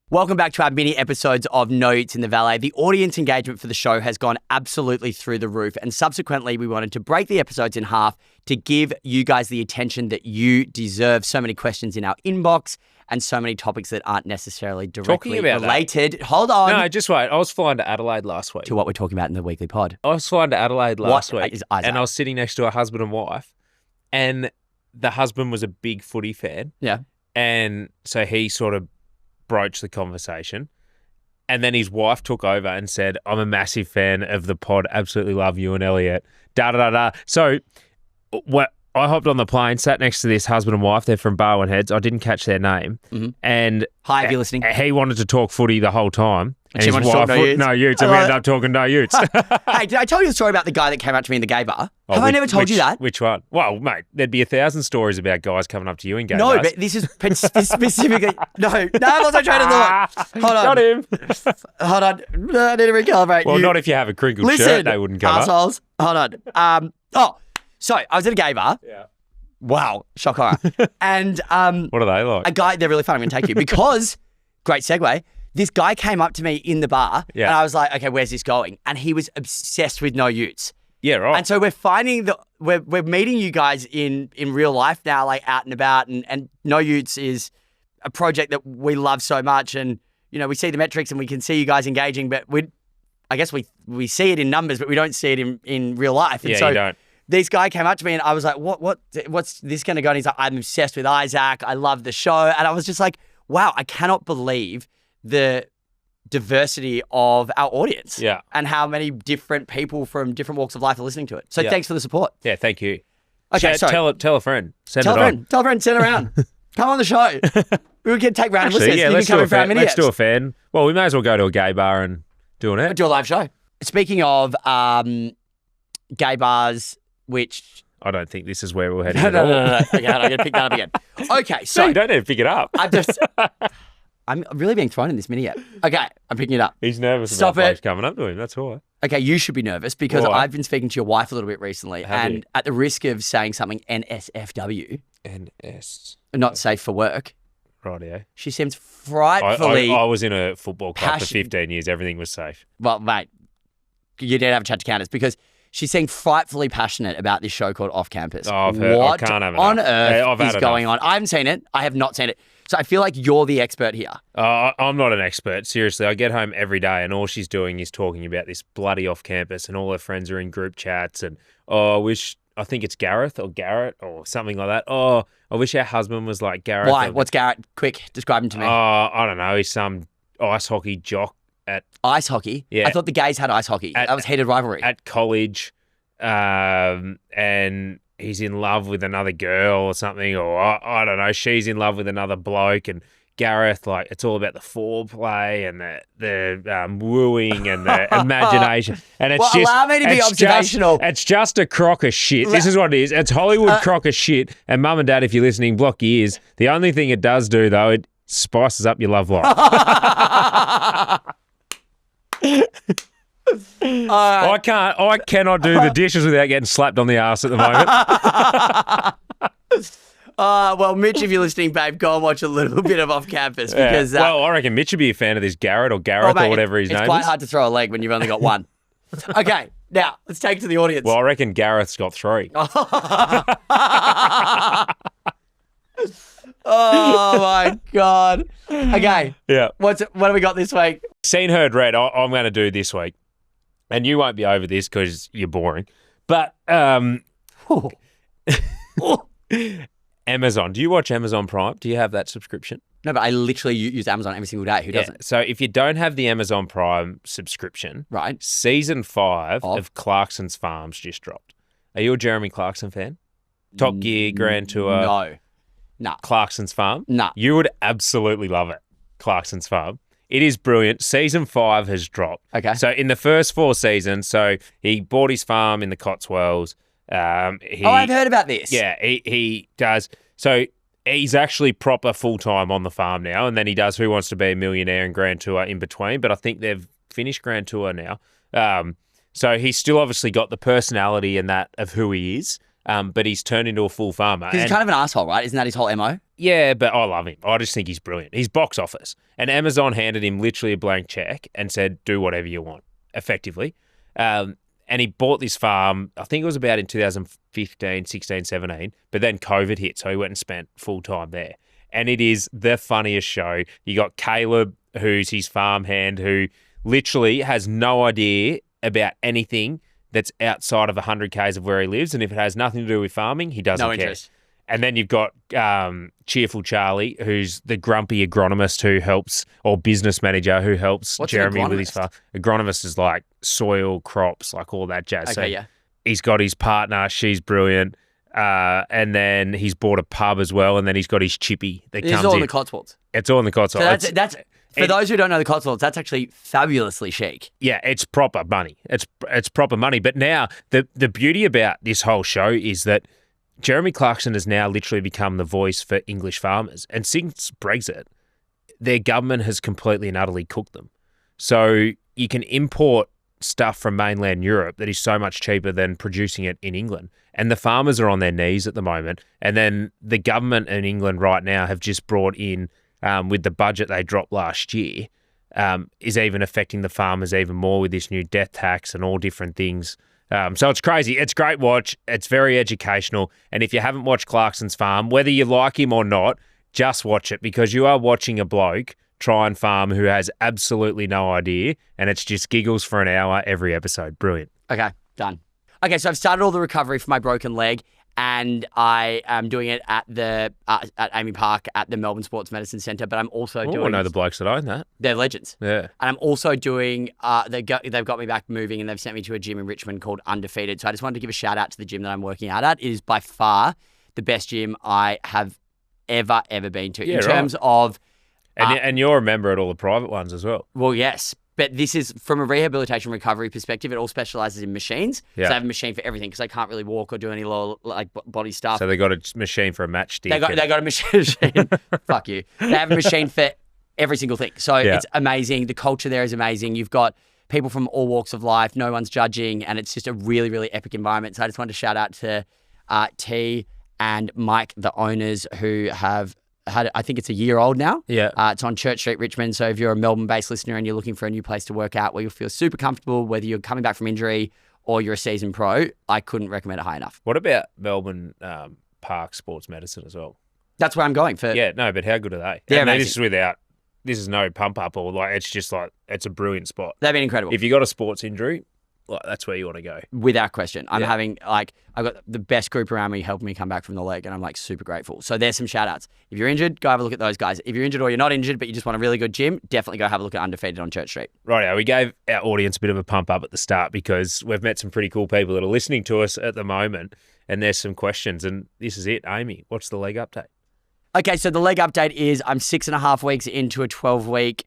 Welcome back to our mini episodes of No Utes in the Valet. The audience engagement for the show has gone absolutely through the roof, and subsequently we wanted to break the episodes in half to give you guys the attention that you deserve. So many questions in our inbox and so many topics that aren't necessarily directly related. That. Hold on. No, just wait. I was flying to Adelaide last week. To what we're talking about in the weekly pod. I was flying to Adelaide last week, Isaac? And I was sitting next to a husband and wife, and the husband was a big footy fan. Yeah. And so he sort of broached the conversation. And then his wife took over and said, I'm a massive fan of the pod. Absolutely love you and Elliot. Da-da-da-da. So I hopped on the plane, sat next to this husband and wife. They're from Barwon Heads. I didn't catch their name. Mm-hmm. And hi, if you're listening. He wanted to talk footy the whole time. And she wanted to talk no utes. And we ended up talking no utes. Hey, did I tell you the story about the guy that came up to me in the gay bar? Have I never told you that? Which one? Well, mate, there'd be 1,000 stories about guys coming up to you in gay bars. No, but this is specifically... No, I'm also trying to look. Hold on. Got him. Hold on. I need to recalibrate. Well, not if you have a crinkled shirt, they wouldn't come assholes. Hold on. So I was at a gay bar. Yeah. Wow. Shock horror. And what are they like? A guy, they're really fun. I'm going to take you because, great segue, this guy came up to me in the bar and I was like, okay, where's this going? And he was obsessed with no utes. Yeah, right. And so we're finding we're meeting you guys in real life now, like out and about, and No Utes is a project that we love so much. And, you know, we see the metrics and we can see you guys engaging, but I guess we see it in numbers, but we don't see it in real life. And so you don't. This guy came up to me and I was like, what's this going to go? And he's like, I'm obsessed with Isaac. I love the show. And I was just like, wow, I cannot believe the diversity of our audience. Yeah. And how many different people from different walks of life are listening to it. So thanks for the support. Yeah, thank you. Okay, sorry. Tell a friend. Tell a friend, send it around. Come on the show. We can take random listeners. Yeah, let's do a fan. Well, we may as well go to a gay bar and do an do a live show. Speaking of gay bars, which... I don't think this is where we're heading. No. Okay, I'm going to pick that up again. Okay, so... No, you don't need to pick it up. I'm really being thrown in this mini yet. Okay, I'm picking it up. He's nervous about folks coming up to him. That's all right. Okay, you should be nervous because I've been speaking to your wife a little bit recently, and at the risk of saying something NSFW, not safe for work. Right, yeah. She seems frightfully. I was in a football club for 15 years. Everything was safe. Well, mate, you did have a chat to Candace because she seemed frightfully passionate about this show called Off Campus. Oh, I've heard. What I can't have on earth is going on? I haven't seen it. I have not seen it. So I feel like you're the expert here. I'm not an expert. Seriously, I get home every day and all she's doing is talking about this bloody off campus and all her friends are in group chats and, I think it's Gareth or Garrett or something like that. Oh, I wish our husband was like Gareth. Why? What's Garrett? Quick, describe him to me. I don't know. He's some ice hockey jock at... Ice hockey? Yeah. I thought the gays had ice hockey. That was heated rivalry. At college. And... he's in love with another girl or something, or I don't know, she's in love with another bloke, and Gareth, like, it's all about the foreplay and the wooing and the imagination. And it's allow me to be observational. It's just a crock of shit. This is what it is. It's Hollywood crock of shit. And mum and dad, if you're listening, block your ears. The only thing it does do, though, it spices up your love life. I cannot do the dishes without getting slapped on the ass at the moment. Well, Mitch, if you're listening, babe, go and watch a little bit of Off Campus because... well, I reckon Mitch would be a fan of this Garrett or Gareth or whatever his name is. It's quite hard to throw a leg when you've only got one. Okay, now, let's take it to the audience. Well, I reckon Gareth's got 3. Oh, my God. Okay. Yeah. What have we got this week? Seen, heard, read, I'm going to do this week. And you won't be over this because you're boring. But Amazon. Do you watch Amazon Prime? Do you have that subscription? No, but I literally use Amazon every single day. Who doesn't? So if you don't have the Amazon Prime subscription, right? Season 5 of Clarkson's Farms just dropped. Are you a Jeremy Clarkson fan? Top Gear, Grand Tour? No. Clarkson's Farm? No. You would absolutely love it, Clarkson's Farm. It is brilliant. Season 5 has dropped. Okay. So in the first 4 seasons, so he bought his farm in the Cotswolds. I've heard about this. Yeah, he does. So he's actually proper full-time on the farm now, and then he does Who Wants to Be a Millionaire and Grand Tour in between, but I think they've finished Grand Tour now. So he's still obviously got the personality and that of who he is. but he's turned into a full farmer. He's kind of an asshole, right? Isn't that his whole MO? Yeah, but I love him. I just think he's brilliant. He's box office. And Amazon handed him literally a blank check and said, do whatever you want, effectively. And he bought this farm, I think it was about in 2015, 16, 17, but then COVID hit, so he went and spent full time there. And it is the funniest show. You got Caleb, who's his farmhand, who literally has no idea about anything that's outside of 100 Ks of where he lives. And if it has nothing to do with farming, he doesn't care. No interest. And then you've got Cheerful Charlie, who's the grumpy agronomist who helps, or business manager who helps Jeremy with his farm. Agronomist is like soil, crops, like all that jazz. Okay, so yeah. He's got his partner. She's brilliant. And then he's bought a pub as well. And then he's got his chippy that comes in. It's all in the Cotswolds. It's all in the Cotswolds. So that's for those who don't know the Cotswolds, that's actually fabulously chic. Yeah, it's proper money. It's proper money. But now the beauty about this whole show is that Jeremy Clarkson has now literally become the voice for English farmers. And since Brexit, their government has completely and utterly cooked them. So you can import stuff from mainland Europe that is so much cheaper than producing it in England. And the farmers are on their knees at the moment. And then the government in England right now have just brought in, with the budget they dropped last year, is even affecting the farmers even more with this new death tax and all different things. So it's crazy. It's a great watch. It's very educational. And if you haven't watched Clarkson's Farm, whether you like him or not, just watch it, because you are watching a bloke try and farm who has absolutely no idea, and it's just giggles for an hour every episode. Brilliant. Okay, done. Okay, so I've started all the recovery for my broken leg, and I am doing it at the at Amy Park at the Melbourne Sports Medicine Centre. But I'm also doing. I know the blokes that own that. They're legends. Yeah. And I'm also doing. They've got me back moving, and they've sent me to a gym in Richmond called Undefeated. So I just wanted to give a shout out to the gym that I'm working out at. It is by far the best gym I have ever been to in terms of. And you're a member at all the private ones as well. Well, yes. But this is from a rehabilitation recovery perspective. It all specializes in machines. Yeah. So I have a machine for everything because I can't really walk or do any lower body stuff. So they got a machine for a matchstick. They got a machine. Fuck you. They have a machine for every single thing. So it's amazing. The culture there is amazing. You've got people from all walks of life. No one's judging, and it's just a really, really epic environment. So I just wanted to shout out to T and Mike, the owners, who have had, I think it's a year old now. Yeah. It's on Church Street, Richmond. So if you're a Melbourne-based listener and you're looking for a new place to work out where you'll feel super comfortable, whether you're coming back from injury or you're a seasoned pro, I couldn't recommend it high enough. What about Melbourne Park Sports Medicine as well? That's where I'm going for. Yeah, no, but how good are they? They're amazing. This is no pump up or it's just like, it's a brilliant spot. They've been incredible. If you got a sports injury, that's where you want to go. Without question. I'm having, I've got the best group around me helping me come back from the leg, and I'm super grateful. So there's some shout outs. If you're injured, go have a look at those guys. If you're injured or you're not injured, but you just want a really good gym, definitely go have a look at Undefeated on Church Street. Right, we gave our audience a bit of a pump up at the start because we've met some pretty cool people that are listening to us at the moment, and there's some questions, and this is it. Amy, what's the leg update? Okay, so the leg update is I'm 6.5 weeks into a 12-week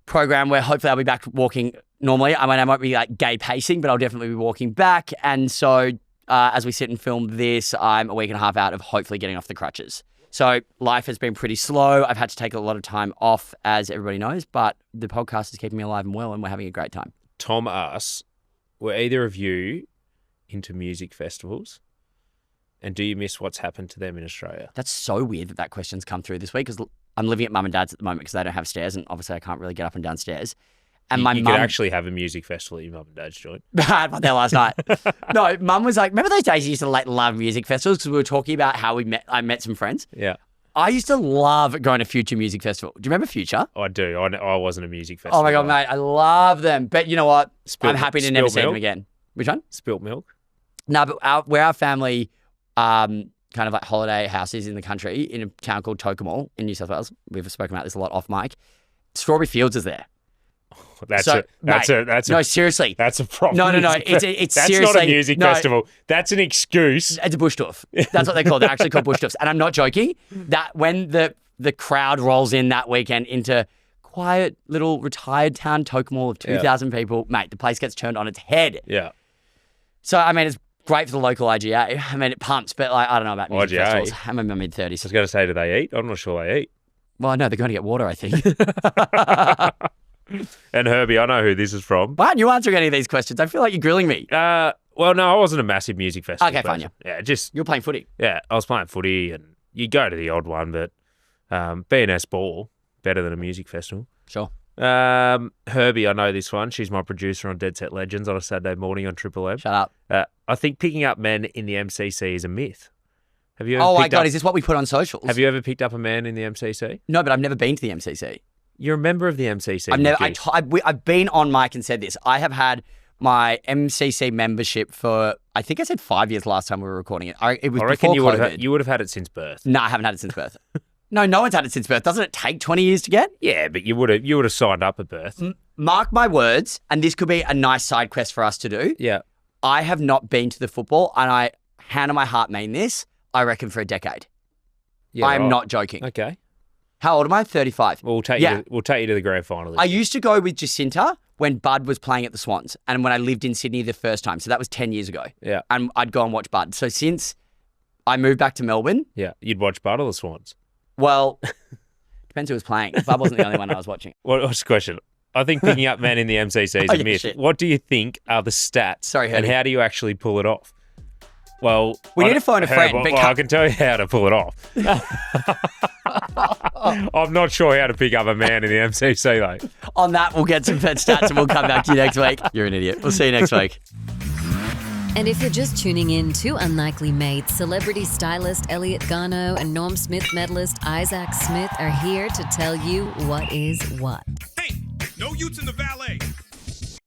program where hopefully I'll be back walking normally. I mean, I might be gay pacing, but I'll definitely be walking back. And so as we sit and film this, I'm a week and a half out of hopefully getting off the crutches. So life has been pretty slow. I've had to take a lot of time off, as everybody knows, but the podcast is keeping me alive and well, and we're having a great time. Tom asks, were either of you into music festivals? And do you miss what's happened to them in Australia? That's so weird that question's come through this week, because I'm living at mum and dad's at the moment because they don't have stairs, and obviously I can't really get up and down stairs. And you could actually have a music festival at your mum and dad's joint. I had one there last night. No, mum was like, remember those days you used to love music festivals? Because we were talking about how I met some friends. Yeah. I used to love going to Future Music Festival. Do you remember Future? I do. I wasn't a music festival. Oh my God, mate. I love them. But you know what? I'm happy to never see them again. Which one? Spilt Milk. No, but where our family kind of holiday houses in the country, in a town called Tocumwal in New South Wales. We've spoken about this a lot off mic. Strawberry Fields is there. No, seriously. That's a problem. No. It's that's seriously not a music festival. That's an excuse. It's a bush doof. That's what they're called. They're actually called bush doofs. And I'm not joking. That when the crowd rolls in that weekend into quiet little retired town Tocumwal of 2,000 people, mate, the place gets turned on its head. Yeah. So I mean, it's great for the local IGA. I mean, it pumps, but I don't know about music IGA. festivals. I'm in my mid-30s. I was going to say, do they eat? I'm not sure they eat. Well, no, they're going to get water, I think. And Herbie, I know who this is from. Why aren't you answering any of these questions? I feel like you're grilling me. Well, no, I wasn't a massive music festival. Okay, fine, person. Yeah, just You're playing footy. I was playing footy, and you go to the odd one, but B&S Ball better than a music festival. Sure. Herbie, I know this one. She's my producer on Dead Set Legends on a Saturday morning on Triple M. Shut up. I think picking up men in the MCC is a myth. Have you? Oh my God, is this what we put on socials? Have you ever picked up a man in the MCC? No, but I've never been to the MCC. You're a member of the MCC. I've been on mic and said this. I have had my MCC membership for, I think I said 5 years last time we were recording it. It was I reckon before you would have had it since birth. No, I haven't had it since birth. No one's had it since birth. Doesn't it take 20 years to get? Yeah, but you would have signed up at birth. Mark my words, and this could be a nice side quest for us to do. Yeah. I have not been to the football, and I, hand on my heart, mean this, I reckon for a decade. Yeah, I am not joking. Okay. How old am I? 35. We'll take you to the grand final. I used to go with Jacinta when Bud was playing at the Swans and when I lived in Sydney the first time. So that was 10 years ago. Yeah. And I'd go and watch Bud. So since I moved back to Melbourne. Yeah. You'd watch Bud or the Swans? Well, depends who was playing. Bud wasn't the only one I was watching. What's the question? I think picking up men in the MCC is a myth. Shit. What do you think are the stats? Sorry, and how do you actually pull it off? Well, we need to phone a friend. Well, I can tell you how to pull it off. I'm not sure how to pick up a man in the MCC, though. On that, we'll get some Fed stats and we'll come back to you next week. You're an idiot. We'll see you next week. And if you're just tuning in, two unlikely mates, celebrity stylist Elliot Garno and Norm Smith medalist Isaac Smith are here to tell you what is what. Hey, no utes in the valet.